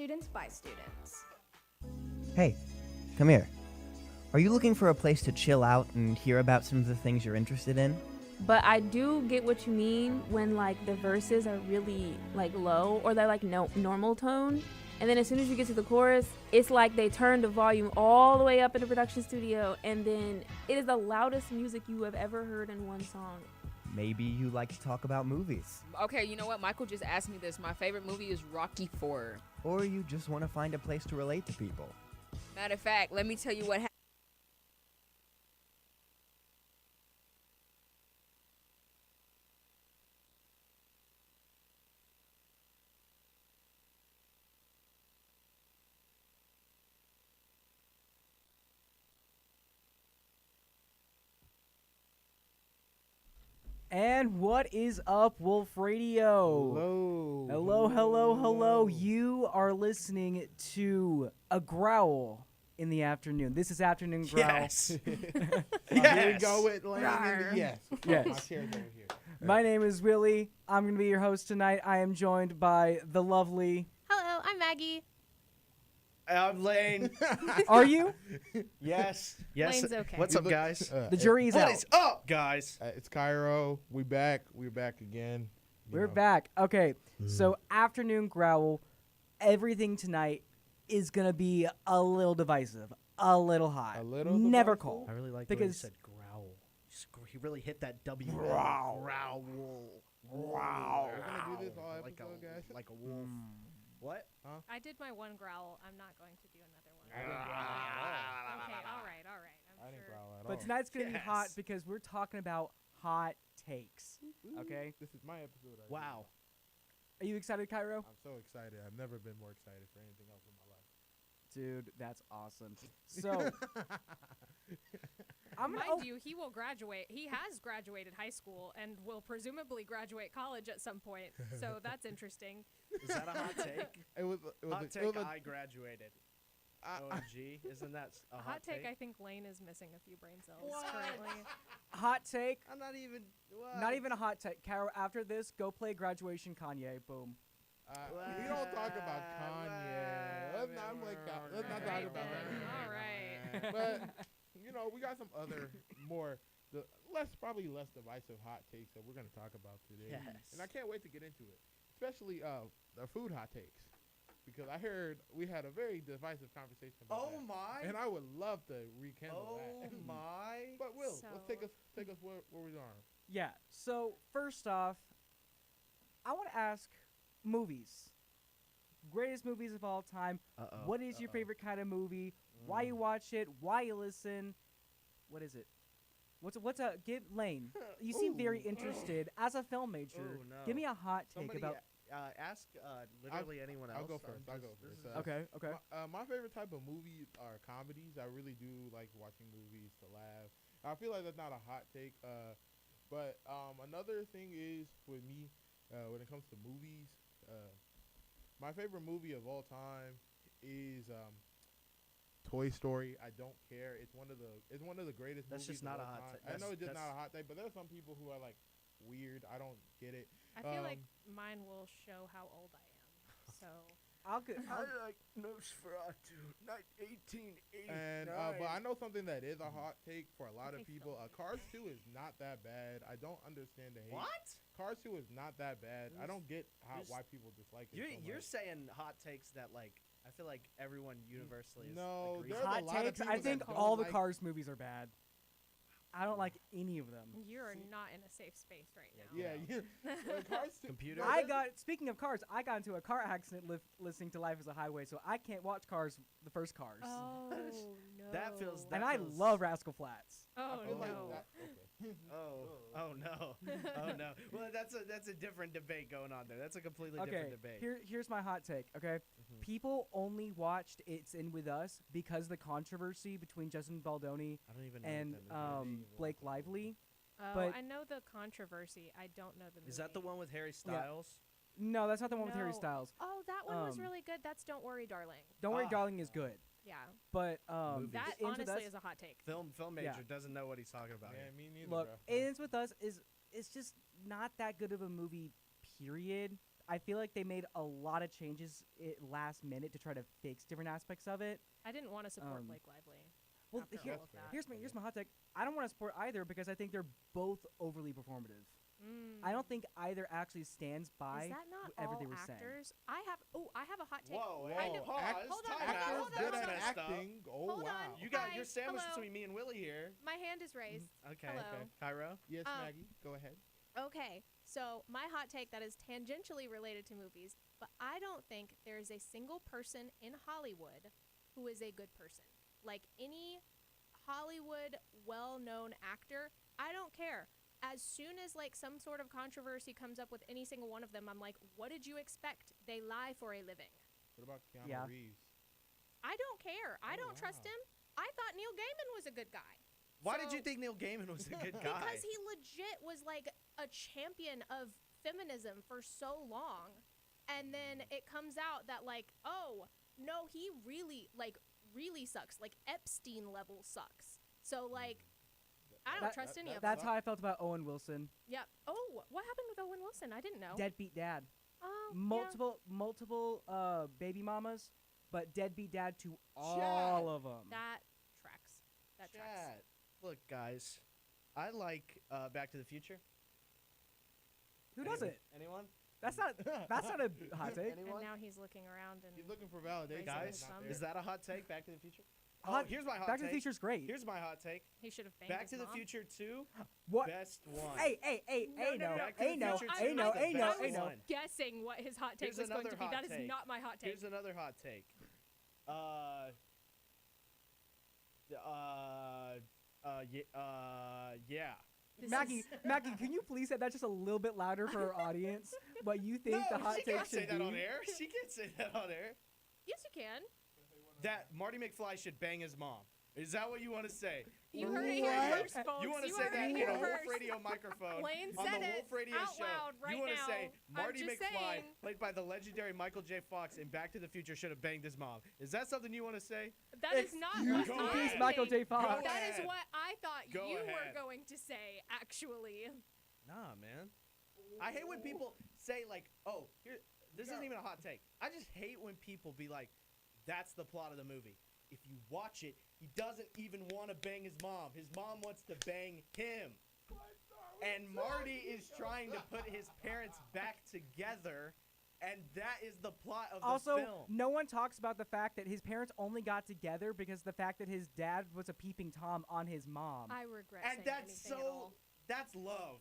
students by students. Hey, come here. Are you looking for a place to chill out and hear about some of the things you're interested in? But I do get what you mean when like the verses are really like low or they're like normal tone. And then as soon as you get to the chorus, it's like they turn the volume all the way up in the production studio, and then it is the loudest music you have ever heard in one song. Maybe you like to talk about movies. Okay, you know what? Michael just asked me this. My favorite movie is Rocky IV. Or you just want to find a place to relate to people. Matter of fact, let me tell you what happened. And what is up, Wolf Radio? Hello. You are listening to a Growl in the afternoon. This is Afternoon Growl. Yes. Here we go with Lane. Yes. Yes. My chair's over here. My name is Willie. I'm going to be your host tonight. I am joined by the lovely... Hello, I'm Maggie. I'm Lane. Are you? Yes. Lane's okay. What's up, guys? The jury is out. What is up, guys? It's Cairo. We're back again. We're back. Okay, so Afternoon Growl, everything tonight is going to be a little divisive, a little hot. A little Never divisive? cold. I really like the way you Because- said growl. He really hit that W. Growl. Growl. Wow. We're going to do this all Like episode, guys? like a wolf. What? I did my one growl. I'm not going to do another one. I didn't growl at all. Okay, all right. I I'm didn't sure. growl at all. But tonight's going to be hot Yes. because we're talking about hot takes. Okay? This is my episode. I Wow. Are you excited, Cairo? I'm so excited. I've never been more excited for anything else in my life. Dude, that's awesome. So, I'm going Mind to... you, he will graduate. He has graduated high school and will presumably graduate college at some point. So that's interesting. Is that a hot take? It was Hot a, take. it was a, I graduated. OMG. Isn't that a A hot take, I think Lane is missing a few brain cells currently. Hot take. I'm not even. What? Not even a hot take. Cairo, after this, go play Graduation Kanye. Boom. we don't talk about Kanye. Let's not talk about that. All right. But we got some other probably less divisive hot takes that we're gonna talk about today. Yes. And I can't wait to get into it, especially the food hot takes, because I heard we had a very divisive conversation about Oh that. my. And I would love to rekindle that. my. But Will, So- let's take us where we're going. Yeah. So, first off, I want to ask movies. Greatest movies of all time. Uh-oh. What is your favorite kind of movie? Why you watch it? Why you listen? What is it? What's a give Lane? You seem very interested as a film major. Ooh, no. Give me a hot take Somebody about. ask literally anyone else. I'll go first. This is- Okay. Okay. My favorite type of movies are comedies. I really do like watching movies to laugh. I feel like that's not a hot take. But another thing is with me, when it comes to movies, my favorite movie of all time is Toy Story. I don't care. It's one of the greatest That's movies just not of a all hot time. take. I know it's just That's- not a hot take, but there are some people who are like weird. I don't get it. I feel like mine will show how old I am. So I'll go. like Nosferatu, 1880. And but I know something that is a hot take for a lot of people. Cars 2 is not that bad. I don't understand the hate. What? Cars 2 is not that bad. I don't get why people dislike it. You're so much. saying hot takes that like I feel like everyone universally is No, agrees there's with. a Hot lot of takes. people I that think don't all the like- Cars movies are bad. I don't like any of them. you're not in a safe space right now. Yeah, Cars 2. Computer. Speaking of cars, I got into a car accident listening to Life is a Highway, so I can't watch Cars, the first Cars. Oh no. That feels- and I love Rascal Flats. Oh I feel like no. that- okay. Oh no. Oh no. Well, that's a different debate going on there. That's a completely Okay, different debate. here's my hot take, okay? People only watched It's In With Us because the controversy between Justin Baldoni I don't even know and what that movie is. Blake Lively. Oh, but- I know the controversy. I don't know the movie. Is that the one with Harry Styles? No, that's not the one with Harry No. Styles. Oh, that one was Um, really good. That's Don't Worry, Darling. Don't Worry, Ah. Darling is good. Yeah. But Movies. That It's In With honestly Us- is a hot take. Film Yeah. major doesn't know what he's talking about. Yeah, here. me neither. Look, bro. It Ends With Us is it's just not that good of a movie, period. I feel like they made a lot of changes last minute to try to fix different aspects of it. I didn't want to support Um, Blake Lively. Well, after here- all of that. here's my hot take. I don't want to support either because I think they're both overly performative. I don't think either actually stands by Is that not whatever all they were saying. actors? I have a hot take. Whoa, Kind hey, of- pause. hold on, time hold on, out. hold on, That's hold on. messed up. acting. Oh Hold wow. on. You got Hi, your sandwich hello. between me and Willie here. My hand is raised. Okay, Hello. okay. Cairo? Yes, Um, Maggie. Go ahead. Okay, so my hot take that is tangentially related to movies, but I don't think there is a single person in Hollywood who is a good person. Like any Hollywood well-known actor, I don't care. As soon as like some sort of controversy comes up with any single one of them, I'm like, what did you expect? They lie for a living. What about Keanu Yeah. Reeves? I don't care. I Oh, don't trust wow. him. I thought Neil Gaiman was a good guy. Why did So- you think Neil Gaiman was a good guy? Because he legit was like a champion of feminism for so long. And then it comes out that like, oh, no, he really sucks. Like Epstein level sucks. So like I don't That- trust any of That's them. how I felt about Owen Wilson. Yeah. Oh, what happened with Owen Wilson? I didn't know. Deadbeat dad. Oh, Multiple baby mamas, but deadbeat dad to all of them. yeah. That tracks. That tracks. Chat. Look, guys. I like Back to the Future. Who doesn't? Anyone? That's not a hot take. And Anyone? now he's looking around and He's looking for validation. Raising it's Guys, not thumb. there. is that a hot take? Back to the Future? Hot- here's my hot Back take. to the Future's great. Here's my hot take. he should have banged Back his to the mom. Future 2, What? best one. Hey, No, no, no. Back to the no, Future hey, 2 no, is the hey, no, best hey, no. one. Guessing what his hot take Here's was going another to be. hot That is take. not my hot take. Here's another hot take. Yeah. This Maggie, is- Maggie, can you please say that just a little bit louder for our audience? What you think the No, hot she take can't say should that be? on air. She can't say that on air. Yes, you can. That Marty McFly should bang his mom. Is that what you want to say? You heard it here What? first, folks. You want to You say heard that it in here a Wolf first. Radio microphone Lane on said the it Wolf Radio out show. loud right you want to say now. I'm Marty just McFly, saying. played by the legendary Michael J. Fox in Back to the Future, should have banged his mom. Is that something you want to say? That is not Excuse what me, I please, think. Michael J. Fox. That is ahead. what I thought Go you ahead. were going to say, actually. Nah, man. I hate when people say like, "Oh, here, this isn't even a hot take." I just hate when people be like, "That's the plot of the movie." If you watch it, he doesn't even want to bang his mom. His mom wants to bang him. And Marty is trying to put his parents back together, and that is the plot of Also, the film. no one talks about the fact that his parents only got together because the fact that his dad was a peeping Tom on his mom. I regret And saying that's anything at so. all. That's love.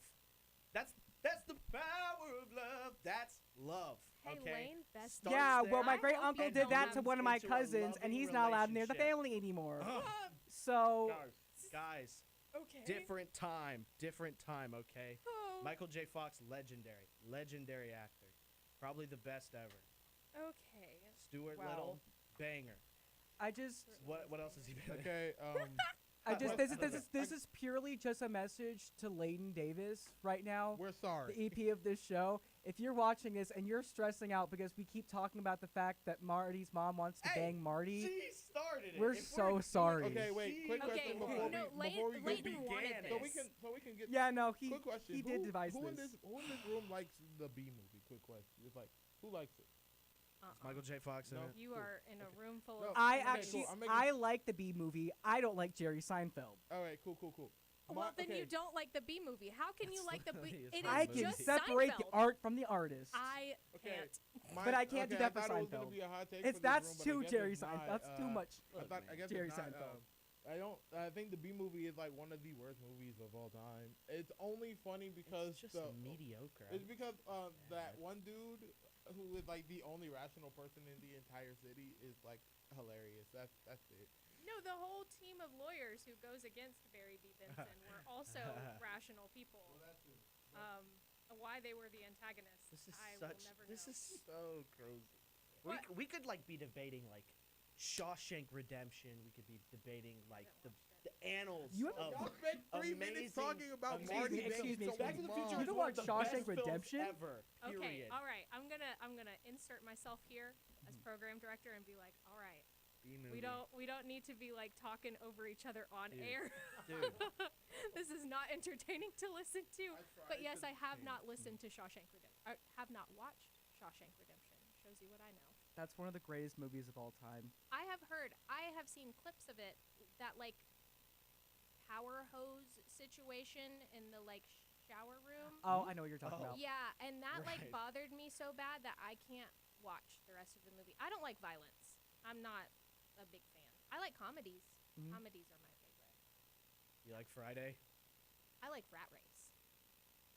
That's the power of love. That's love. Hey, okay. Lane, best Starts Yeah, there well, my I great hope uncle you did don't that have to one of my into a cousins, and loving he's not allowed near the relationship. family anymore. Ugh. So, Guys, Okay. different time, okay? Oh, Michael J. Fox, legendary actor, probably the best ever. okay. Stuart Wow. Little, banger. I just, What else has he been in? Okay. this is purely just a message to Layden Davis right now, We're sorry. the EP of this show. If you're watching this and you're stressing out because we keep talking about the fact that Marty's mom wants to Hey, bang Marty, She started it. we're If so we're- sorry. Okay, wait. Quick Okay, question before no, before we Layden get wanted began this. it. so we can get. Yeah, no, he Quick question. he did devise who in this. this room likes the B movie? Quick question. It's like who likes it? Michael J. Fox in No. it. You are in a Okay. room full No. of. I Okay, actually, cool. I'm making- I like the B movie. I don't like Jerry Seinfeld. All right. Cool. Well, then okay. you don't like the B movie. How can you That's like the B? literally his It is I movie. can just separate the Seinfeld. art from the artist. I Okay. can't. But I can't do that for I thought it was Seinfeld. gonna be a hot take It's for this that's room, but I too guess Jerry it's Seinfeld. not, That's too much. Look, I guess Jerry it's not, Seinfeld. I think the B movie is like one of the worst movies of all time. It's only funny because It's just the, mediocre. It's because that one dude who is like the only rational person in the entire city is like hilarious. That's it. No, the whole team of lawyers who goes against Barry B. Benson were also rational people. Why they were the antagonists, This is I will such. never This know. is so crazy. What? We could like be debating like Shawshank Redemption. We could be debating like didn't the watch that shit. annals You of. Y'all spent 3 minutes amazing- talking about amazing Marty films. Excuse me, banging Back to the someone's Future mom. is You one of don't the watch best Shawshank films Redemption? ever. Okay, Period. all right. I'm gonna insert myself here as program director and be like, all right, B-movie. we don't need to be like talking over each other on Dude. air. Dude. This is not entertaining to listen to. I tried But yes, to I have change. not listened to Shawshank Redemption. Have not watched Shawshank Redemption. Shows you what I know. That's one of the greatest movies of all time. I have seen clips of it, that like power hose situation in the like shower room. Oh, I know what you're talking Oh. about. Yeah, and that like Right. bothered me so bad that I can't watch the rest of the movie. I don't like violence. I'm not a big fan. I like comedies. Mhm. Comedies are my favorite. You like Friday? I like Rat Race.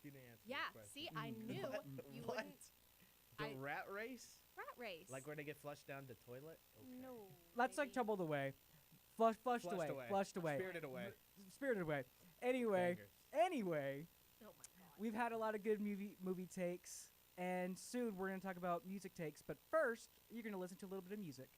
She didn't answer Yeah, the question. see, I knew What? you What? wouldn't. The I- rat race? Rat Race. Like where they get flushed down the toilet? Okay. No. Let's like baby. troubled away. Flushed Flushed away. away. Flushed away. Spirited away. Spirited away. Anyway, Bangers. Oh my god. we've had a lot of good movie takes, and soon we're going to talk about music takes. But first, you're going to listen to a little bit of music.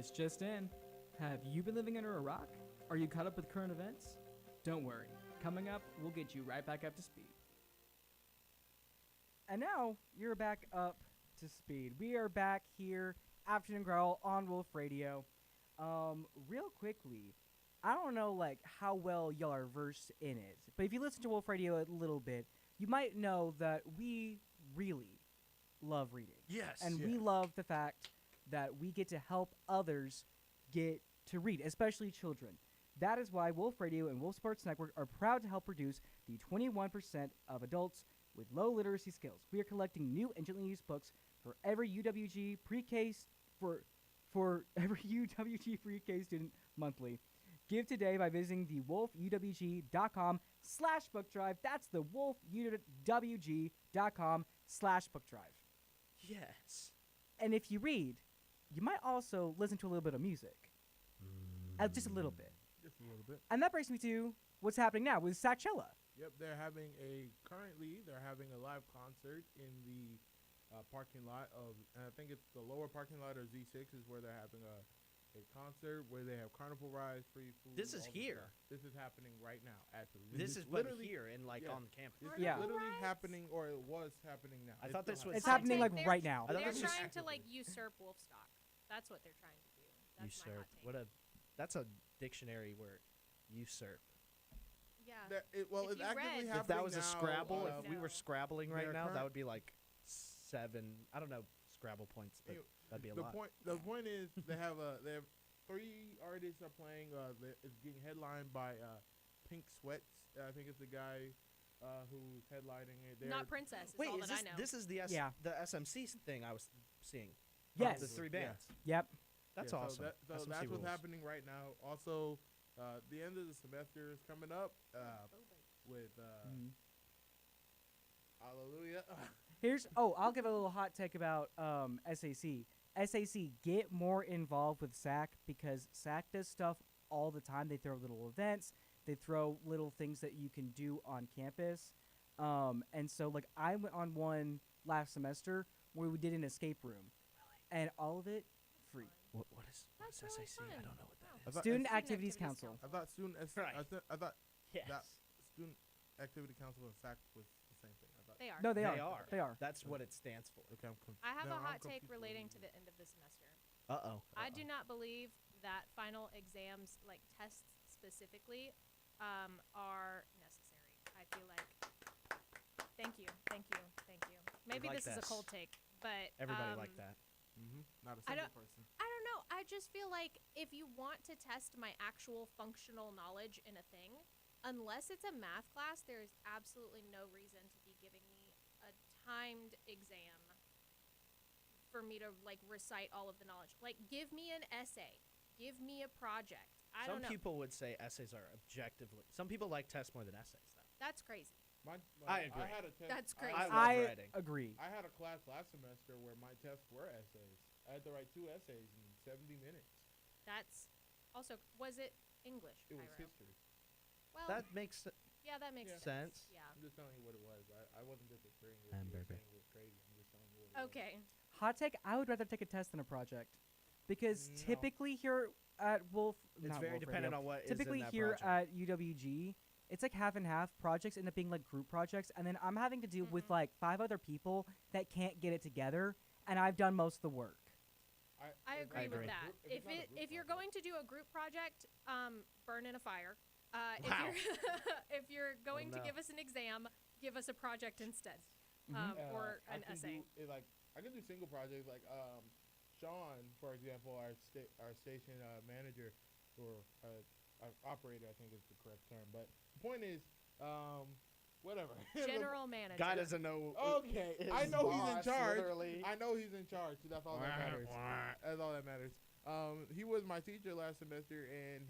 This just in. Have you been living under a rock? Are you caught up with current events? Don't worry. Coming up, we'll get you right back up to speed. And now, you're back up to speed. We are back here, Afternoon Growl on Wolf Radio. Real quickly, I don't know, like, how well y'all are versed in it, but if you listen to Wolf Radio a little bit, you might know that we really love reading. Yes. And we love the fact that we get to help others get to read, especially children. That is why Wolf Radio and Wolf Sports Network are proud to help produce the 21% of adults with low literacy skills. We are collecting new and gently used books for every UWG pre-K for every UWG pre-K student monthly. Give today by visiting the wolfuwg.com/book drive. That's the wolfuwg.com/book drive. Yes. And if you read, you might also listen to a little bit of music. Just a little bit. Just a little bit. And that brings me to what's happening now with Sacchella. Yep, they're having a live concert in the parking lot of, and I think it's the lower parking lot of Z6 is where they're having a concert where they have carnival rides, free food. This is all the here. stuff. This is happening right now, actually. This is literally here and like yeah. on campus. This Yeah. is literally Rides? happening, or it was happening now. I thought still this was- It's Hot happening take, like they're- right now. I thought They're this was trying to like actively. usurp Wolfstock. That's what they're trying to do. That's my hot Usurp. take. That's a dictionary word. Usurp. Yeah. It's If actively you read- happening If that was a now, Scrabble, if we No. were Scrabbling right they're now, that current- would be like 7. I don't know Scrabble points, but Anyway, that'd be a the lot. point is they have 3 artists are playing. It's getting headlined by Pink Sweats. I think it's the guy who's headlining it. Not Princess. Is Wait, all is that this I know. this is the Yeah. the SMC thing I was seeing? Yes. The 3 Yeah. bands. Yep. That's Yeah, awesome. So, SMC that's what's rules. happening right now. Also, the end of the semester is coming up with Hallelujah. I'll give a little hot take about SAC. SAC, get more involved with SAC because SAC does stuff all the time. They throw little events. They throw little things that you can do on campus. And so, like, I went on one last semester where we did an escape room. And all of it free. What is That's really SAC? I fun. don't know what that Wow. is. I thought Student Student Activities Activities Council. Council. I thought student. Right. I thought Yes. that student activity council and SAC was the same thing. I thought. They are. No, they They are. are. They are. That's what it stands for. Okay, I'm confused. I have No, a I'm hot take confused relating with to the end of the semester. Uh-oh. I do not believe that final exams, like tests specifically, are necessary. I feel like. Thank you. Maybe like this is a this. cold take, but Everybody like that. Not a I single don't- person. I don't know. I just feel like if you want to test my actual functional knowledge in a thing, unless it's a math class, there is absolutely no reason to be giving me a timed exam for me to like recite all of the knowledge. Like, give me an essay, give me a project. I Some don't know. people would say essays are objectively. Some people like tests more than essays, though. That's crazy. I agree. I had a test. That's crazy. I love I writing. agree. I had a class last semester where my tests were essays. I had to write 2 essays in 70 minutes. That's also, was it English? It was I wrote? history. Well, That makes yeah, that makes Yeah. sense. Yeah. I'm just telling you what it was. I wasn't disagreeing with you. Hamburger. Saying it was crazy. I'm just telling you what it was. Okay. Hot take, I would rather take a test than a project. Because No. typically here at Wolf... It's not very Wolf dependent Radio, on what typically is in that here project. at UWG, it's like half and half. Projects end up being like group projects, and then I'm having to deal with Mhm. like 5 other people that can't get it together, and I've done most of the work. I agree with agree. that. If it's not a group If you're project. going to do a group project, burn in a fire. Wow. If you're going to no. give us an exam, give us a project instead, Mhm. or I an can essay. do it, like I can do single projects. Like Sean, for example, our station manager or operator, I think is the correct term. But the point is, whatever. General manager. Guy doesn't know. Okay, his I know he's in boss, charge. literally. I know he's in charge. So that's all that matters. That's all that matters. He was my teacher last semester, and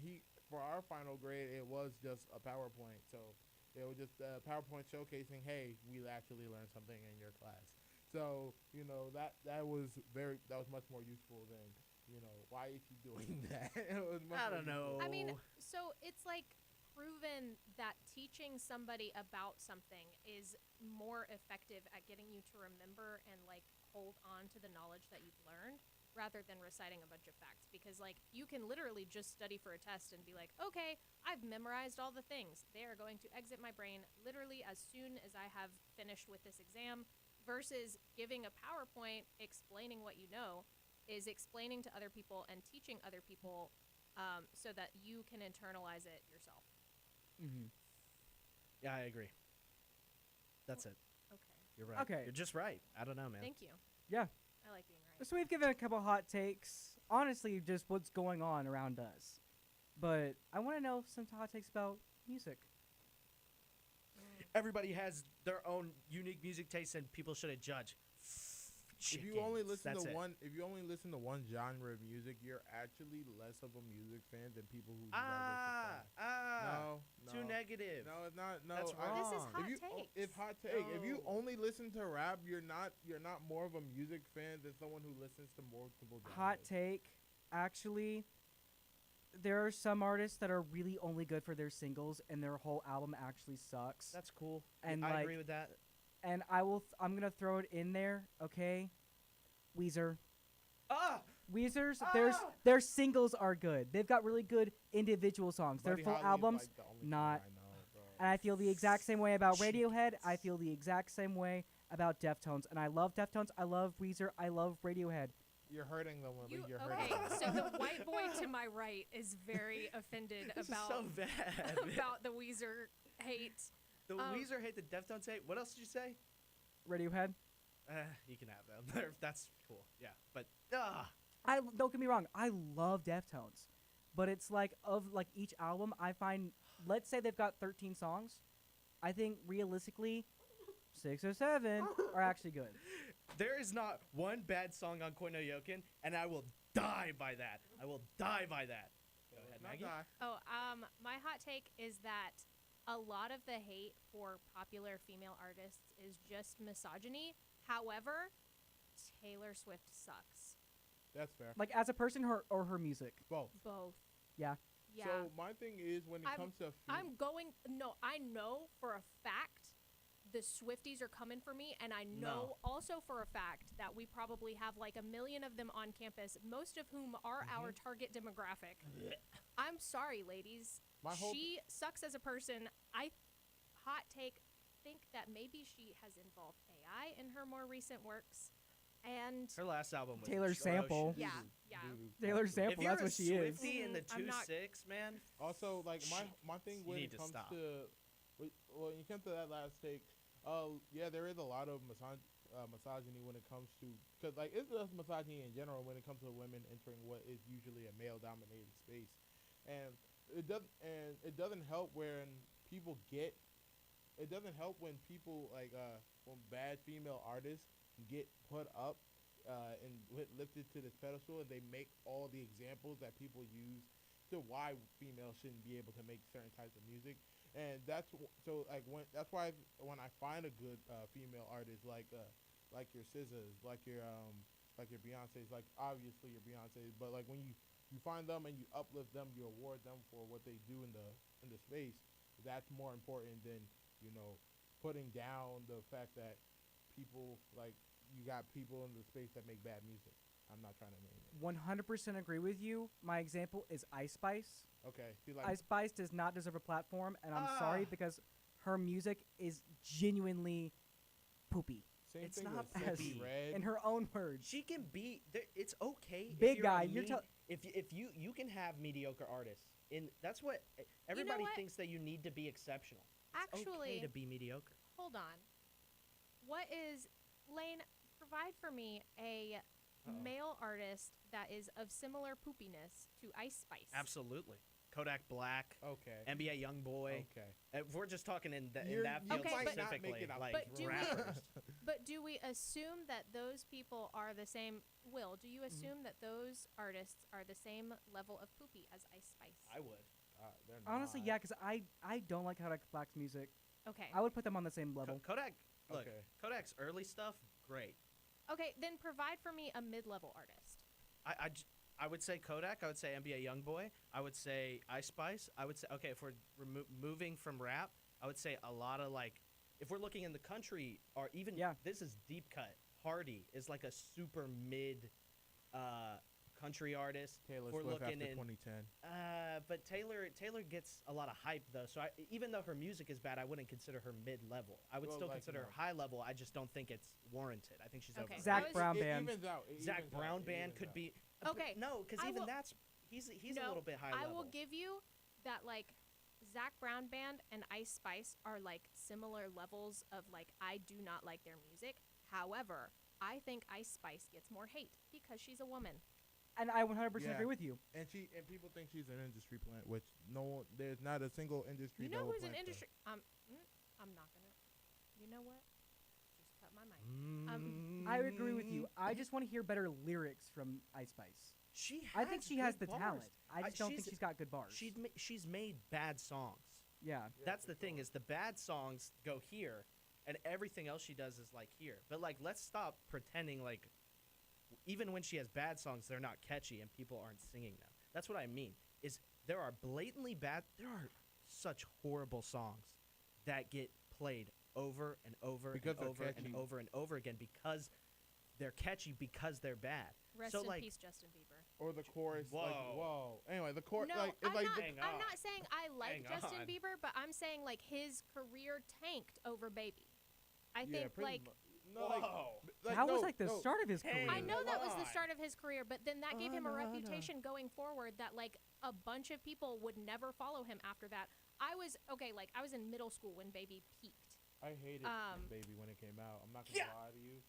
for our final grade, it was just a PowerPoint. So it was just a PowerPoint showcasing, hey, we actually learned something in your class. So that was much more useful than why is he doing that? It was much I more don't know. I mean, so it's like proven that teaching somebody about something is more effective at getting you to remember and like hold on to the knowledge that you've learned rather than reciting a bunch of facts, because like you can literally just study for a test and be like, okay, I've memorized all the things. They are going to exit my brain literally as soon as I have finished with this exam, versus giving a PowerPoint explaining what you know is explaining to other people and teaching other people so that you can internalize it yourself. Mm-hmm. Yeah, I agree. That's it. Okay. You're right. Okay. You're just right. I don't know, man. Thank you. Yeah. I like being right. So we've given a couple hot takes. Honestly, just what's going on around us. But I want to know some hot takes about music. Everybody has their own unique music taste, and people shouldn't judge. If you only listen That's to it. if you only listen to one genre of music, you're actually less of a music fan than people who no, too negative. No, it's not. No, That's I- wrong. This is hot if you, takes. it's hot take. If you No. only listen to rap, you're not more of a music fan than someone who listens to multiple genres. Hot take. Actually, there are some artists that are really only good for their singles, and their whole album actually sucks. That's cool. And, I like, agree with that. And I'm gonna throw it in there, okay? Weezer. Weezer's their singles are good. They've got really good individual songs. Buddy their full Holly is, albums, like, the only thing not. I know, bro. And I feel the exact same way about Chickens. Radiohead. I feel the exact same way about Deftones. And I love Deftones. I love Weezer. I love Radiohead. You're hurting them, Lily. You're Okay, hurting them. so the white boy to my right is very offended This about is so bad. man. about the Weezer hate. The Weezer hate the Deftones hate. What else did you say? Radiohead. You can have them. That's cool. Yeah, but Don't get me wrong. I love Deftones, but it's like of like each album, I find. Let's say they've got 13 songs. I think realistically, 6 or 7 are actually good. there is not one bad song on Koi no Yokin, and I will die by that. I will die by that. Go ahead, Not Maggie. die. Oh, my hot take is that a lot of the hate for popular female artists is just misogyny. However, Taylor Swift sucks. That's fair. Like as a person or her music. Both. Both. Yeah. Yeah. So my thing is when it comes to I know for a fact the Swifties are coming for me, and I know also for a fact that we probably have like 1 million of them on campus, most of whom are our target demographic. I'm sorry, ladies. My whole She sucks as a person. Hot take, think that maybe she has involved AI in her more recent works. And Her last album was Taylor Sample. atrocious. yeah. Taylor If Sample. you're That's a what she is. Swiftie in the I'm not- 2-6, man. Also, like my thing You when need it to comes stop. to when you come to that last take, yeah, there is a lot of misogyny when it comes to because like it's just misogyny in general when it comes to women entering what is usually a male-dominated space, and it doesn't help when people get. It doesn't help when people like when bad female artists get put up and lifted to this pedestal, and they make all the examples that people use to why females shouldn't be able to make certain types of music. And that's that's why when I find a good female artist like your SZAs, like your Beyonces, like obviously your Beyonces, but like when you find them and you uplift them, you award them for what they do in the space. That's more important than putting down the fact that people like you got people in the space that make bad music. I'm not trying to name it. 100% agree with you. My example is Ice Spice. Okay, see, like Ice Spice does not deserve a platform, and I'm sorry because her music is genuinely poopy. same It's thing not with Sexy poopy. Red. In her own words. She can be. It's okay. Big if guy, You're you're if you can have mediocre artists, and that's what everybody what? thinks that you need to be exceptional. It's actually, okay to be mediocre. hold on. What is Lane? Provide for me a male artist that is of similar poopiness to Ice Spice. Absolutely. Kodak Black, Okay. NBA YoungBoy. Okay. If we're just talking in that You field might not make specifically, it up, like But do we- rappers. But do we assume that those people are the same? Will, do you assume that those artists are the same level of poopy as Ice Spice? I would. They're not. Honestly, yeah, because I don't like Kodak Black's music. Okay. I would put them on the same level. Kodak. Look, Okay. Kodak's early stuff, great. Okay, then provide for me a mid-level artist. I would say Kodak. I would say NBA YoungBoy. I would say Ice Spice. I would say if we're moving from rap, I would say a lot of like if we're looking in the country or even Yeah. this is deep cut. Hardy is like a super mid country artist. Taylor We're Swift looking after in, 2010. But Taylor gets a lot of hype though. So even though her music is bad, I wouldn't consider her mid-level. I would Well, still like, consider her no. high level. I just don't think it's warranted. I think she's Okay. overrated. Zach I was- Brown It Band. evens out. Zach Brown Band could be. Okay, No, because I even will- that's he's a No, little bit high I level. will give you that, like, Zach Brown Band and Ice Spice are like similar levels of like I do not like their music. However, I think Ice Spice gets more hate because she's a woman. And I 100% Yeah. agree with you. And people think she's an industry plant, which there's not a single industry. You know that will who's an plant her. industry? I'm not gonna. You know what? Just cut my mic. I agree with you. I just want to hear better lyrics from Ice Spice. She has I think she has the good bars. talent. I just don't think she's- she's got good bars. She's made bad songs. Yeah. That's the thing is the bad songs go here, and everything else she does is like here. But like, let's stop pretending like, even when she has bad songs, they're not catchy and people aren't singing them. That's what I mean. Is there are blatantly bad. There are such horrible songs that get played over and over Because and they're over catchy. and over and over again because they're catchy because they're bad. Rest so in like, peace, Justin Bieber. Or the chorus, like, Whoa. whoa. Anyway, the chorus, No, like, it's I'm like not. Hang I'm on. not saying I like Hang Justin on. Bieber, but I'm saying like his career tanked over Baby. I yeah, think pretty like. mu- no, like, whoa. That was no, like the no. start of his Hey. career. I know that was the on. start of his career, but then that gave him a no, no. reputation going forward that like a bunch of people would never follow him after that. I was in middle school when Baby peaked. I hated Baby when it came out. I'm not gonna Yeah. lie to you.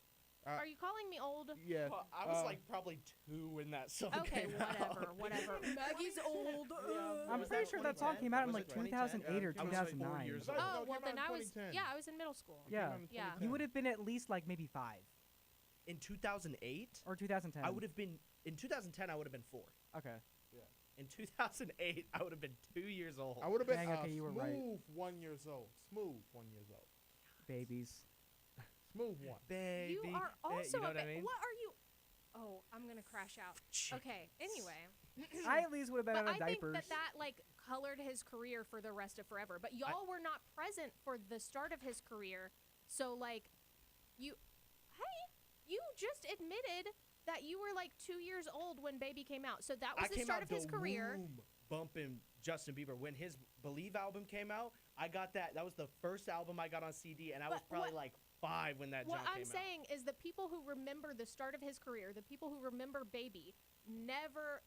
Are you calling me old? Yeah. Well, I was like probably 2 when that song Okay, came whatever, out. whatever. Maggie's old. I'm Was pretty that sure that song 2010? came out in Was like it 2010? 2008 or Yeah, I was like 2009. years No, old. no, Oh it well, came then out in I was 2010. I was in middle school. It came Yeah. out in Yeah. 2010. You would have been at least like maybe 5 In 2008, or 2010. I would have been in 2010. I would have been 4. Okay. In 2008, I would have been 2 years old. I would have been Dang, okay, you were right. smooth 1 years old. Smooth 1 years old. Babies. Smooth one. Baby, You are also you know a what I mean? What are you? Oh, I'm gonna crash out. Okay. Anyway. I at least would have been But out I of think diapers. that like colored his career for the rest of forever. But y'all were not present for the start of his career, so like, you just admitted that you were like 2 years old when Baby came out. So that was I the came start out of his the career. womb bumping Justin Bieber when his Believe album came out. I got that. That was the first album I got on CD, and I was But probably what- like 5 when that What junk I'm came saying is the people who remember the start of his career, the people who remember Baby, never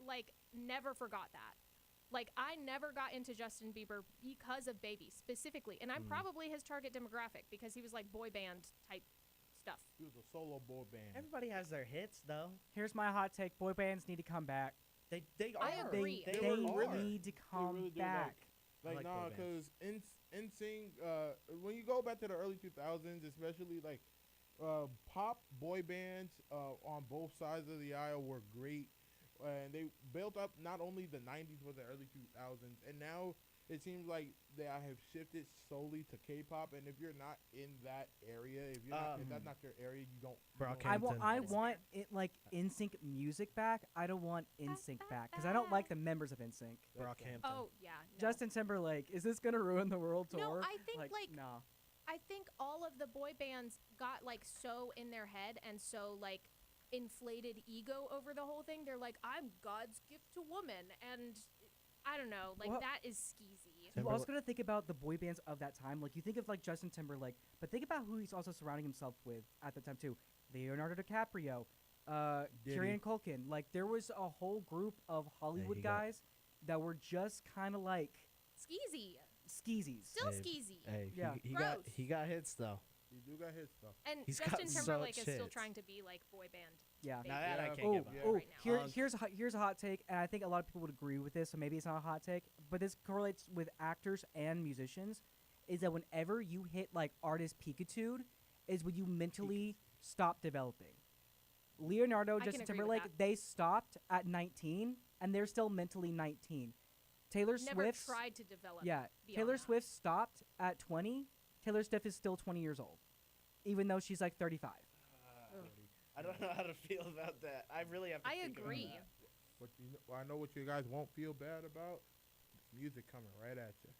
forgot that. Like, I never got into Justin Bieber because of Baby specifically, and I'm probably his target demographic because he was like boy band type stuff. He was a solo boy band. out. Everybody has their hits though. Here's my hot take: boy bands need to come back. They I are. agree. They, They they are. need to come really do, back. I Like, like nah, boy bands. because NSYNC, when you go back to the early 2000s, especially like pop boy bands on both sides of the aisle were great. And they built up not only the 90s but the early 2000s. And now it seems like they have shifted solely to K-pop. And if you're not in that area, if that's not your area, you don't. Brockhampton. I That is want fair. it like NSYNC music back. I don't want NSYNC back because I don't like the members of NSYNC. Brockhampton. Oh yeah, no. Justin Timberlake, is this gonna ruin the world tour? No, I think like no. I think all of the boy bands got like so in their head and so like inflated ego over the whole thing. They're like, I'm God's gift to woman, and I don't know, like Well- that is skeezy. I was gonna think about the boy bands of that time. Like you think of like Justin Timberlake, but think about who he's also surrounding himself with at the time too. Leonardo DiCaprio, Diddy. Kieran Culkin. Like there was a whole group of Hollywood he got- guys that were just kind of like Skeezy, skeezies. still Hey, skeezy. Hey, Yeah. Gross. he got hits though. You do got hits though. And He's got Justin Timberlake such is still hits. trying to be like boy band. Yeah. baby. Now that I Yeah. can't Oh, give up. oh, right now. here's a hot take, and I think a lot of people would agree with this. So maybe it's not a hot take, but this correlates with actors and musicians. Is that whenever you hit like artist peakitude, is when you mentally stop developing. Leonardo, I can Justin agree with Timberlake, that. they stopped at 19, and they're still mentally 19. Taylor Never Swift, tried to develop. yeah, beyond Taylor that. Swift stopped at 20. Taylor Swift is still 20 years old, even though she's like 35. I don't know how to feel about that. I really have to I think about agree. that. But I know what you guys won't feel bad about. Music coming right at you.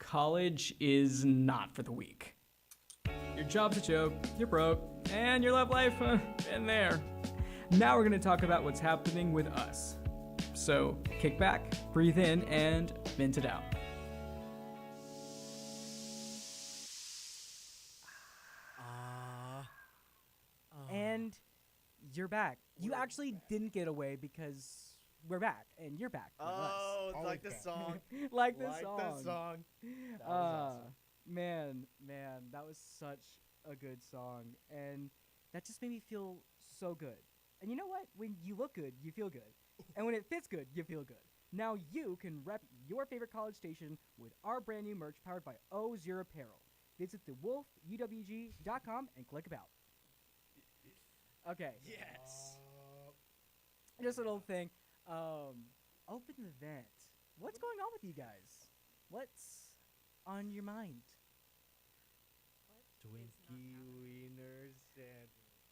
college is not for the weak. Your job's a joke, you're broke, and your love life, been there. Now we're gonna talk about what's happening with us. So kick back, breathe in, and vent it out. And you're back. You actually didn't get away because we're back, and you're back. with us. Oh, Always like the back. song. like this Like song. the song. That was awesome. Man, that was such a good song, and that just made me feel so good. And you know what? When you look good, you feel good, and when it fits good, you feel good. Now you can rep your favorite college station with our brand new merch powered by Ozure Apparel. Visit thewolfUWG.com and click about. Okay. Yes. Just a little thing. Open the vent. What's going on with you guys? What's on your mind? Twinkie wiener sandwich.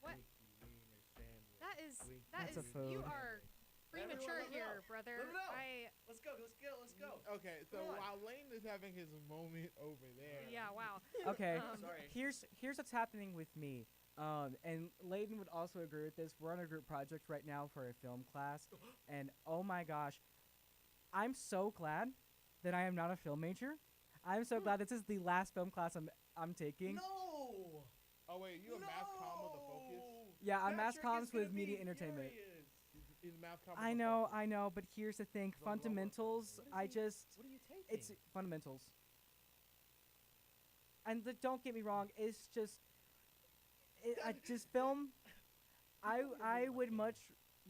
What? Twinkie wiener sandwich. That is That's a you food. are premature Everyone, let here, it out. brother. Let it out. I Let's go. Let's go. Let's go. Okay, so Come on. while Lane is having his moment over there. yeah, wow. Okay. Sorry. Here's what's happening with me. And Layden would also agree with this. We're on a group project right now for a film class, and oh my gosh, I'm so glad that I am not a film major. I'm so glad this is the last film class I'm taking. No. Oh wait, you a mass comm with a focus? Yeah, I'm mass Patrick is comms with gonna media be entertainment. furious. He's a mass comm. I know, but here's the thing: The lower fundamentals. focus. I just What are you taking? it's fundamentals. And don't get me wrong, it's just I just film. I would much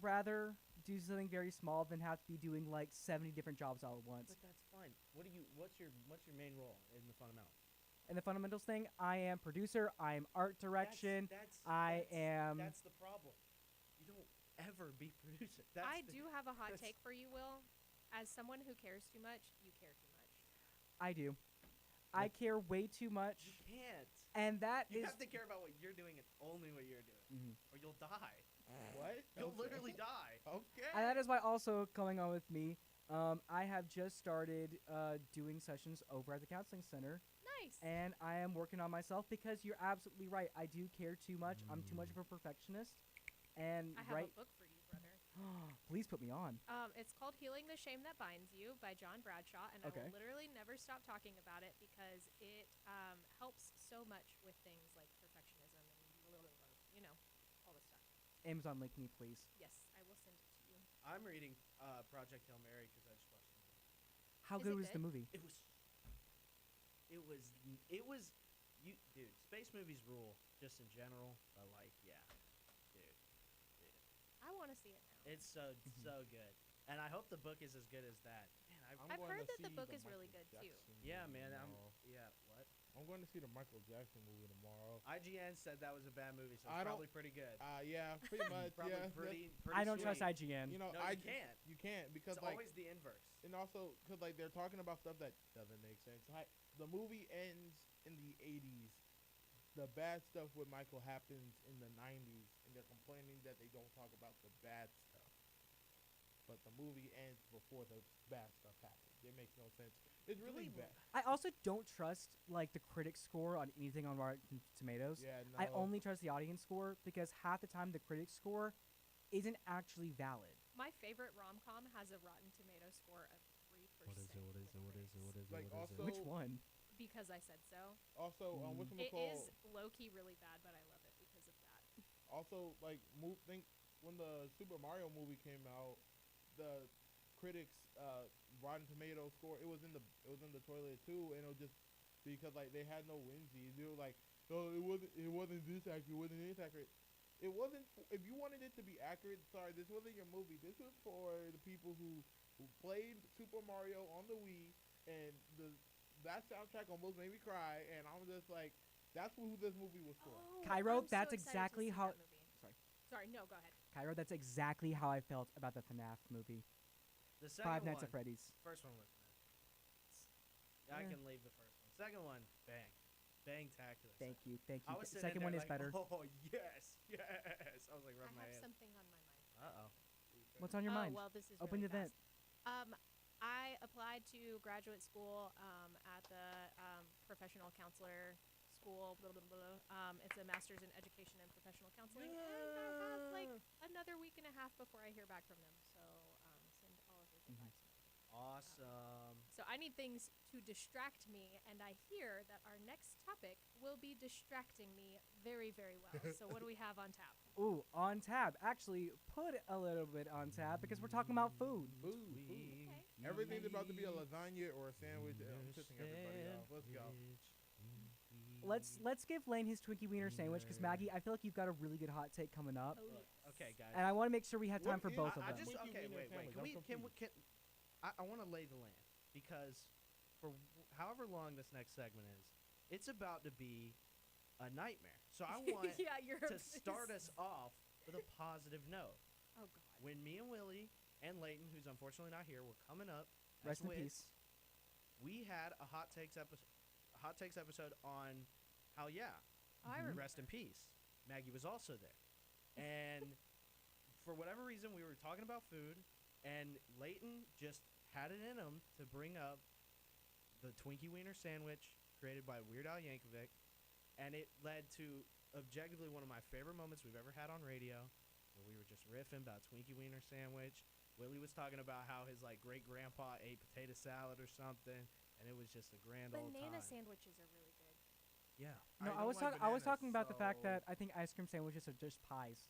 rather do something very small than have to be doing like 70 different jobs all at once. But that's fine. What's your main role in the fundamentals? And the fundamentals thing, I am producer, I am art direction. That's the problem. You don't ever be producer. I do have a hot take for you, Will. As someone who cares too much, you care too much. I do. I care way too much, You can't. and that You is have to care about what you're doing and only what you're doing, Mhm. or you'll die. What? You'll Okay. literally die. Okay. And that is why also going on with me, I have just started doing sessions over at the counseling center, Nice. and I am working on myself because you're absolutely right. I do care too much. I'm too much of a perfectionist, and I have right. a book for you, brother. Please put me on. It's called Healing the Shame That Binds You by John Bradshaw, and I Okay. will literally never stop talking about it because it helps so much with things like perfectionism and you know, all this stuff. Amazon link me, please. Yes, I will send it to you. I'm reading Project Hail Mary because I just watched the movie. How Is good it was the good? movie? It was you, dude. Space movies rule just in general, but like, yeah, dude. I want to see it now. It's so good, and I hope the book is as good as that. Man, I've going heard to that the see book is really Michael good, too. Jackson Yeah, movie man. tomorrow. What? I'm going to see the Michael Jackson movie tomorrow. IGN said that was a bad movie, so I it's don't- probably pretty good. Yeah, pretty much. Probably yeah, pretty I don't trust sweet. IGN. You know, No, you can't. You can't because It's like, always the inverse. and also because like they're talking about stuff that doesn't make sense. The movie ends in the 80s. The bad stuff with Michael happens in the 90s, and they're complaining that they don't talk about the bad stuff. But the movie ends before the bad stuff happens. It makes no sense. It's really bad. I also don't trust like the critic score on anything on Rotten Tomatoes. Yeah, no. I only trust the audience score because half the time the critic score isn't actually valid. My favorite rom-com has a Rotten Tomato score of 3%. Like also, Which one? Because I said so. Also, Mm. It whatchamacall- is low-key really bad, but I love it because of that. Also, like, think when the Super Mario movie came out, the critics' Rotten Tomato score it was in the toilet too, and it was just because like they had no whimsy. They were like, "Oh, it wasn't this accurate. It wasn't this accurate." It wasn't. If you wanted it to be accurate, sorry, this wasn't your movie. This was for the people who played Super Mario on the Wii, and that soundtrack almost made me cry. And I was just like, that's who this movie was for. Oh, Cairo, I'm so that's excited to exactly see how- that movie. Sorry. Sorry, no, go ahead. Cairo, that's exactly how I felt about the FNAF movie. The second Five Nights one, at Freddy's. First one was I Yeah. can leave the first one. Second one, bang tacular. Thank you. I The was sitting second there one is like, better. Oh yes. I was like I rubbing my have hands. something on my mind. Uh oh. What's on your Oh, mind? well, this is Open really the vent. fast. I applied to graduate school at the professional counselor school. Blah, blah, blah, blah. It's a master's in education and professional counseling. And I have like another week and a half before I hear back from them. So send all of your goodbyes. Awesome. So I need things to distract me, and I hear that our next topic will be distracting me very, very well. So what do we have on tap? Ooh, on tab. Actually, put a little bit on tab because we're talking about food. Okay. Everything's about to be a lasagna or a sandwich. I'm pissing everybody off. Let's go. Let's give Lane his Twinkie Wiener sandwich because Maggie, I feel like you've got a really good hot take coming up, Oh, yes. Okay, guys. and I want to make sure we have time What for is- both of I them. just Twinkie okay. Wiener Wait. sandwich. Can I'm we? confused. I want to lay the land because for however long this next segment is, it's about to be a nightmare. So I want yeah, you're to start us off with a positive note. Oh God. When me and Willie and Leighton, who's unfortunately not here, were coming up. as Rest in wits, peace. We had a hot takes episode on how I remember. rest in peace. Maggie was also there, and for whatever reason, we were talking about food, and Leighton just had it in him to bring up the Twinkie Wiener sandwich created by Weird Al Yankovic, and it led to objectively one of my favorite moments we've ever had on radio, where we were just riffing about Twinkie Wiener sandwich. Willie was talking about how his like great grandpa ate potato salad or something, and it was just a grand old time. Banana sandwiches are really good. Yeah, No, I don't was like talking. I was bananas, talking about the fact so- that I think ice cream sandwiches are just pies.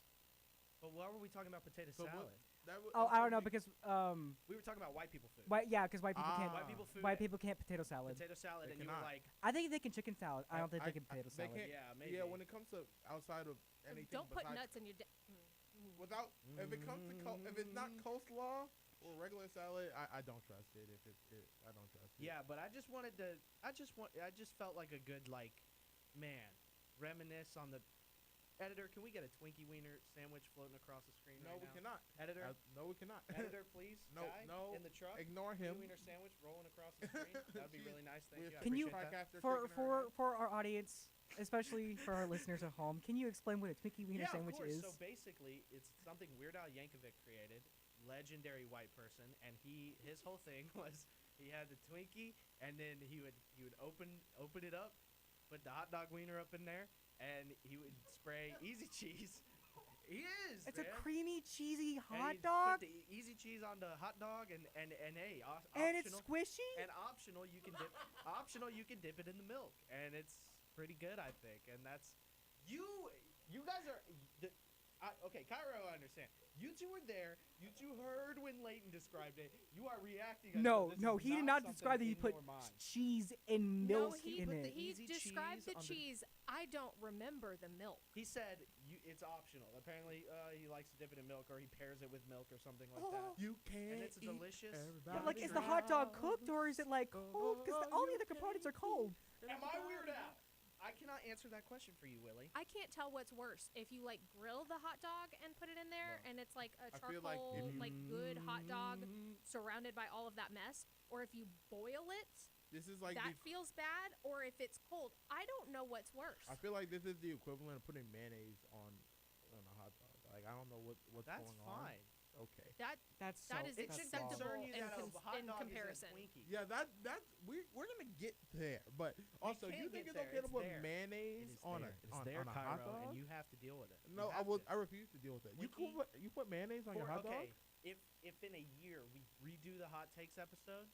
but why were we talking about potato So what- salad? Oh, I don't know because because We were talking about white people food. because white people can't. White people food. White people can't potato salad. Potato salad, They and you were cannot. like, I think they can chicken salad. I don't think they can potato They salad. can't. Yeah, maybe. Yeah, when it comes to outside of anything, Don't put besides- nuts in your. Without if it comes to if it's not coleslaw or regular salad, I don't trust it. If I don't trust it. yeah, but I just wanted to. I just felt like a good man, reminisce on the. Editor, can we get a Twinkie Wiener sandwich floating across the screen No, right we now? cannot. Editor, No, we cannot. editor, please. No, Guy no. in the truck. Ignore Twinkie him. Wiener sandwich rolling across the screen. That'd be Jeez. really nice. Thank With you. I Can you- appreciate that. Podcaster For shaking her head. for our audience, especially for our listeners at home, can you explain what a Twinkie Wiener Yeah, sandwich of course. is? So basically, it's something Weird Al Yankovic created, legendary white person, and his whole thing was he had the Twinkie, and then he would open it up, put the hot dog wiener up in there, and he would spray easy cheese. He is. It's man. a creamy, cheesy And hot he'd dog, Put the easy cheese on the hot dog, and hey, and it's optional. squishy. And optional, you can dip it in the milk, and it's pretty good, I think. And that's you guys are okay. Cairo, I understand. You two were there. You two heard when Leighton described it. You are reacting. as No, though this no, is he did not something describe that he in put your mind. cheese and No, milk he in put it. he Easy described cheese the on the- cheese. I don't remember the milk. He said it's optional. Apparently, he likes to dip it in milk, or he pairs it with milk, or something like Oh. that. You can't. And it's eat delicious. everybody But like, is the drink. hot dog cooked or is it like cold? Because all the other components are cold. Am I weird out? I cannot answer that question for you, Willie. I can't tell what's worse. If you like grill the hot dog and put it in there, and it's like a I feel like charcoal, if you- like good hot dog surrounded by all of that mess, or if you boil it, This is like that the, feels bad, or if it's cold. I don't know what's worse. I feel like this is the equivalent of putting mayonnaise on a hot dog. Like I don't know what's That's going on. fine. Okay. That's so. That is It that's should wrong. concern you in that cons- a hot in dog comparison. is a Twinkie. Yeah, that's we're gonna get there. But also, can you think get it's there. okay to It's put there. mayonnaise It is on there. It's on there, a hot Cairo, dog? and you have to deal with it. No, You I have will. to. I refuse to deal with that. Twinkie- You put mayonnaise on your hot dog? Okay, if in a year we redo the hot takes episode,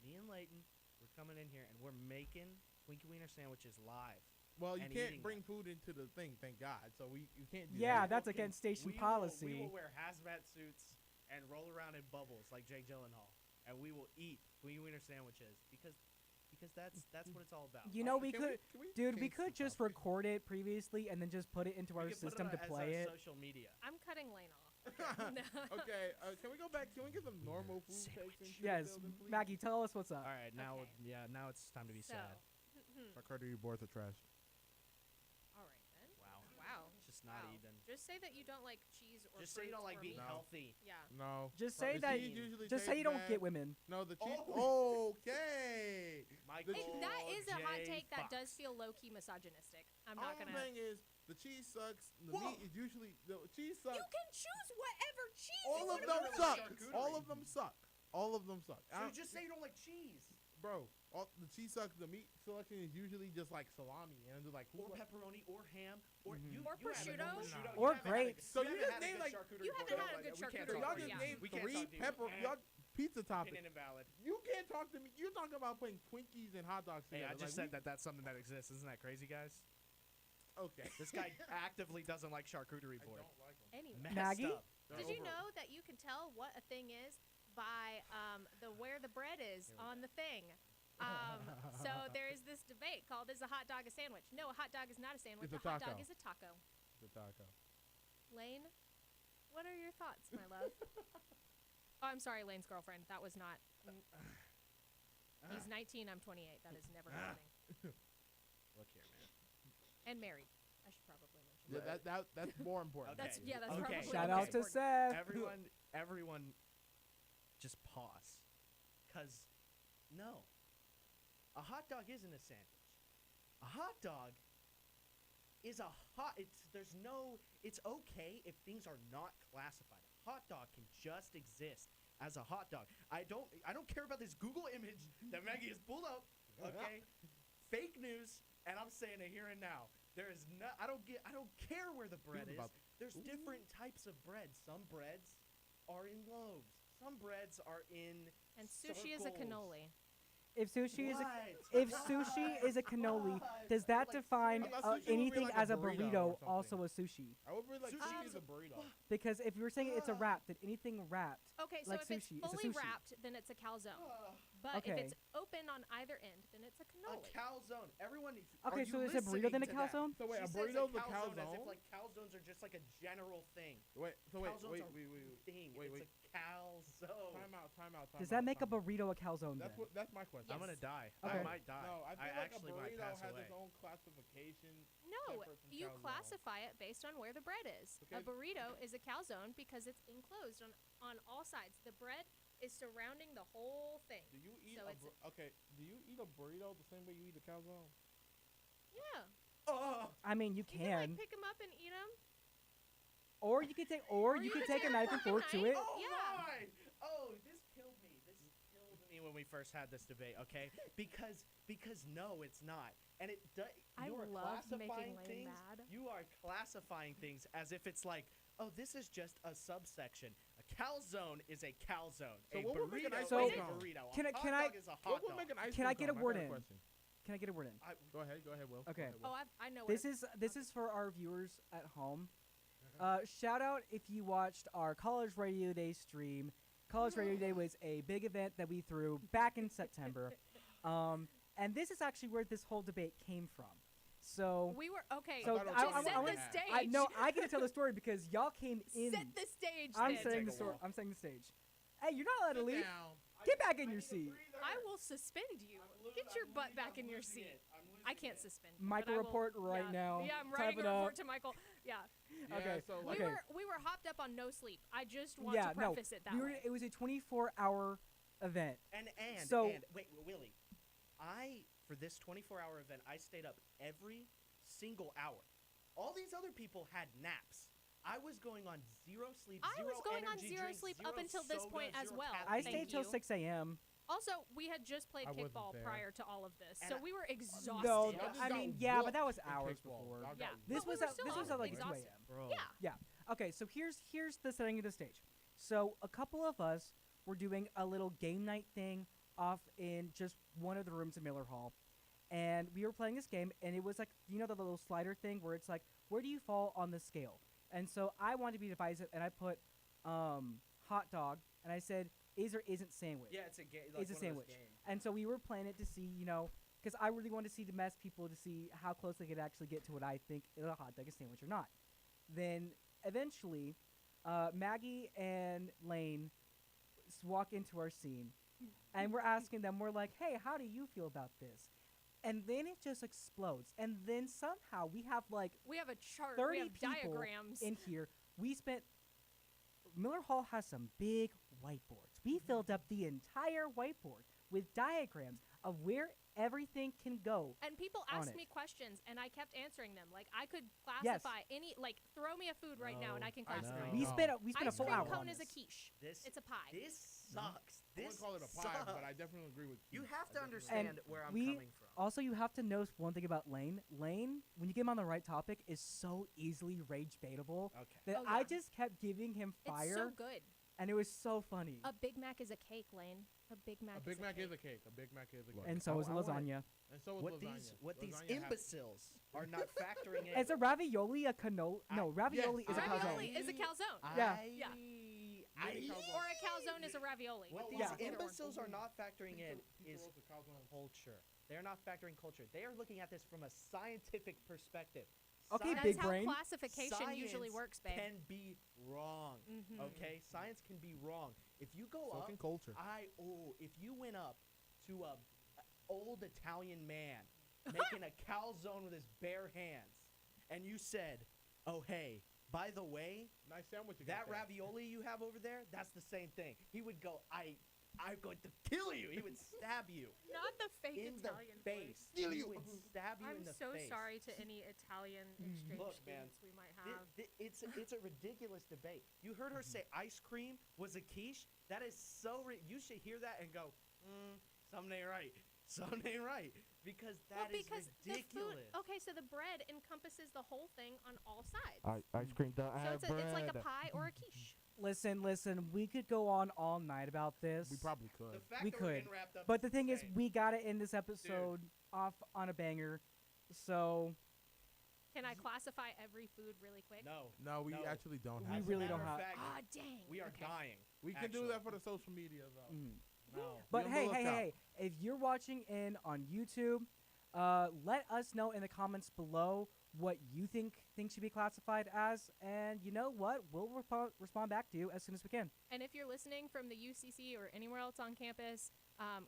me and Leighton, we're coming in here and we're making Twinkie Wiener sandwiches live. Well, you and can't eating bring them. food into the thing, thank God. So you can't do Yeah, that. that's We against station we policy. we will wear hazmat suits and roll around in bubbles like Jake Gyllenhaal, and we will eat Twinkie Wiener sandwiches because that's what it's all about. You know, Okay, we can could, can we dude, we change could the just topic? record it previously and then just put it into We our could put system to as play our it. social media. I'm cutting Lane off. Okay, can we go back? Can we get some normal food takes and shit Yes, building, please? Maggie, tell us what's All up. right, now Okay. now it's time to be So, sad. My Carter boards are trash. all right then. Wow, Wow. it's just not Wow. even. Just say that you don't like cheese or Just say you don't fruits like or being meat. No. healthy. Yeah. No. Just Right. say The that. cheese usually Just say tastes you don't bad. get women. No, the cheese. Oh. Okay. Michael Hey, that is a hot J. take that Fox. does feel low key misogynistic. I'm All not I'm gonna. saying is the cheese sucks. The Whoa. meat is usually the cheese sucks. You can choose whatever cheese All you of want them to suck. eat. Charcuterie. All of them suck. All of them suck. So you just say you don't like cheese. Bro, all the cheese sucks. The meat selection is usually just like salami and like Or pepperoni, or ham, or you. Or you haven't had prosciutto. prosciutto. Or You haven't had a- grapes. So you you haven't just had a named, good like- charcuterie You haven't board. had a good We can't charcuterie So talk y'all to just you. yeah. named We can't 3 talk to you. pepper. Y'all pizza toppings. Opinion invalid. You can't talk to me. You're talking about putting Twinkies and hot dogs Hey, together. I just Like, said that that's something that exists. Isn't that crazy, guys? Okay. This guy actively doesn't like charcuterie I board. don't like them. Anyway. Messed Maggie? up. Did you know that you can tell what a thing is by the where the bread is on the thing? So there is this debate called, is a hot dog a sandwich? No, a hot dog is not a sandwich. It's a hot taco. dog is a taco. The taco. Lane, what are your thoughts, my love? Oh, I'm sorry, Lane's girlfriend. That was not. He's 19. I'm 28. That is never happening. Look here, man. And married. I should probably mention Yeah, that. that's more important. That's Okay. yeah. That's Okay. probably Shout more out to important. Seth. Everyone, just pause. Cause, no, a hot dog isn't a sandwich. A hot dog is a hot. It's okay if things are not classified. A hot dog can just exist as a hot dog. I don't care about this Google image that Maggie has pulled up. Okay, fake news, and I'm saying it here and now. There is no. I don't care where the bread is. There's different types of bread. Some breads are in loaves. Some breads are in. And sushi is a cannoli. If sushi is a What? if sushi is a cannoli, does that Like, define I thought sushi would be anything like a as a burrito burrito or also something. a sushi? I would really like Sushi sushi is is a burrito. Because if you're saying it's a wrap, then anything wrapped, Okay, so like if it's sushi, it's a fully sushi. wrapped, then it's a calzone. But Okay. if it's open on either end, then it's a A cannoli. calzone. Everyone. Okay, are so you is a burrito listening then a to that? calzone? So wait, She a says burrito's a calzone as if calzone. like calzones are just like a general thing. Wait, so wait, Calzones wait, are wait, a thing. wait, It's wait. a calzone. Time out. Does that make a burrito a calzone That's then? what. That's my question. I'm gonna die. Okay. I might die. No, I feel I like actually a might burrito pass has away. its own classification. No, separate from you calzone. classify it based on where the bread is. A Okay. burrito is a calzone because it's enclosed on all sides. The bread is surrounding the whole thing. Do you eat So a it's- okay? Do you eat a burrito the same way you eat a calzone? Yeah. Oh, I mean, you You can can, like pick them up and eat them. or you could take, or you could take a knife and fork to it. oh Yeah. my! Oh, this killed me. This killed me when we first had this debate. Okay, because no, it's not. And it does. I You are love making classifying Lane things. mad. You are classifying things as if it's like, oh, this is just a subsection. A calzone is a calzone. So a what would make an burrito ice is cream a cone? burrito. Can a I- hot can I- dog is a hot What would dog. make an ice Can I cream get a cone? word got in? question. Can I get a word in? Go ahead, Will. Okay. Go ahead, Will. Oh, I know. This what is for our viewers at home. Shout out if you watched our College Radio Day stream. College Radio Day was a big event that we threw back in September, and this is actually where this whole debate came from. So, we were okay. so thought it was just all set about the that. stage. I know I get to tell the story because y'all came in. Set the stage. I'm then. saying Take the a story. walk. I'm saying the stage. Hey, you're not allowed to Sit leave. down. Get back in your seat. I will suspend you. Get your butt back in your seat. I can't suspend. you, Michael but I will- report right yeah. now. Yeah, I'm Type writing it a up. report to Michael. Yeah. Yeah, Okay, So We like, okay. were hopped up on no sleep. I just want Yeah, to preface it that we were. way. It was a 24-hour event. And So- wait, Willie, for this 24-hour event, I stayed up every single hour. All these other people had naps. I was going on zero sleep. I zero was going on energy zero drinks, sleep zero up until this soda, point as zero well. caffeine. I Thank stayed till you. 6 a.m. Also, we had just played I wasn't kickball there. prior to all of this, And so I- we were exhausted. No, Y'all just I got mean, yeah, but that was whooped in hours kickball. before. Y'all got Yeah. whooped. This But we was were at still this was at like 2 exhausted. a.m. Bro. Yeah. Yeah. Okay, so here's the setting of the stage. So a couple of us were doing a little game night thing off in just one of the rooms in Miller Hall, and we were playing this game, and it was like the little slider thing where it's like, where do you fall on the scale? And so I wanted to be divisive, and I put hot dog, and I said is or isn't sandwich. Yeah, it's a game. It's a sandwich. And so we were playing it to see, because I really wanted to see the mess people to see how close they could actually get to what I think is a hot dog, a sandwich or not. Then eventually, Maggie and Lane walk into our scene, and we're asking them, we're like, hey, how do you feel about this? And then it just explodes. And then somehow we have like We have a chart. 30 We have people diagrams. in here. We spent. Miller Hall has some big whiteboards. We filled up the entire whiteboard with diagrams of where everything can go. And people on asked it. me questions, and I kept answering them. Like I could Yes. classify any, like throw me a food right now, and I can I classify. know. it. We spent a Ice full cream hour cone on is a this. quiche. This It's a pie. This sucks. I This wouldn't call it a pie, sucks. but I definitely agree with You Keith. have I to definitely understand And where I'm we coming from. Also, you have to know one thing about Lane. Lane, when you get him on the right topic, is so easily rage baitable Okay. that Oh, I yeah. just kept giving him It's fire, so good. and it was so funny. A Big Mac is a cake, Lane. A Big Mac. A Big Mac is is a cake. A Big Mac is a cake. And so is I wanna- lasagna. And so is What lasagna. these Lasagna has- imbeciles are not factoring in. Is a ravioli a cannoli? No, ravioli is a Ravioli calzone. is a calzone. Yeah. Yeah. Mini calzone. Or a calzone is a ravioli. What these Yeah. Either one. imbeciles are not factoring in is roast of calzone. culture. They're not factoring culture. They are looking at this from a scientific perspective. Okay, That's big how brain. classification usually Science works, babe. can be wrong. Okay, science can be wrong. If you go So up, can culture. if you went up to a old Italian man making a calzone with his bare hands, and you said, "Oh hey, by the way, Nice sandwich. you that got there. ravioli you have over there, that's the same thing." He would go, I'm going to kill you." He would stab you Not the fake in Italian the face. Kill He you. would stab you in I'm the so face. sorry to any Italian exchange Look, man, students we might Thi- have. it's a ridiculous debate. You heard her say ice cream was a quiche. That is so. You should hear that and go, something ain't right. Something ain't right, because that is because ridiculous. the food. Okay, so the bread encompasses the whole thing on all sides. Ice cream don't So have it's like a pie or a quiche. Listen. We could go on all night about this. We probably The could. fact We that we're could, getting wrapped up but the thing is, insane. we got to end this episode off on a banger. So Can I classify every food really quick? No, No, we No. actually don't We have. As a really matter don't of have- fact, Ah, dang. we are Okay. dying. We can actually. do that for the social media though. No. But Be on hey, the hey, lookout. hey, if you're watching in on YouTube, let us know in the comments below what you think things should be classified as, and you know what? We'll respond back to you as soon as we can. And if you're listening from the UCC or anywhere else on campus,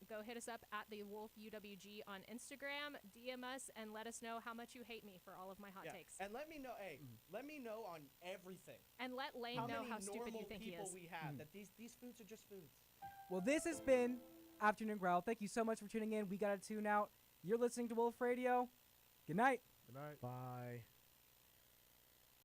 go hit us up at the Wolf UWG on Instagram, DM us, and let us know how much you hate me for all of my hot Yeah. takes. And let me know. Hey, let me know on everything. And let Lane How know many how stupid normal you think he people is. we have? That these foods are just foods. Well, this has been Afternoon Growl. Thank you so much for tuning in. We got to tune out. You're listening to Wolf Radio. Good night. Good night. Bye.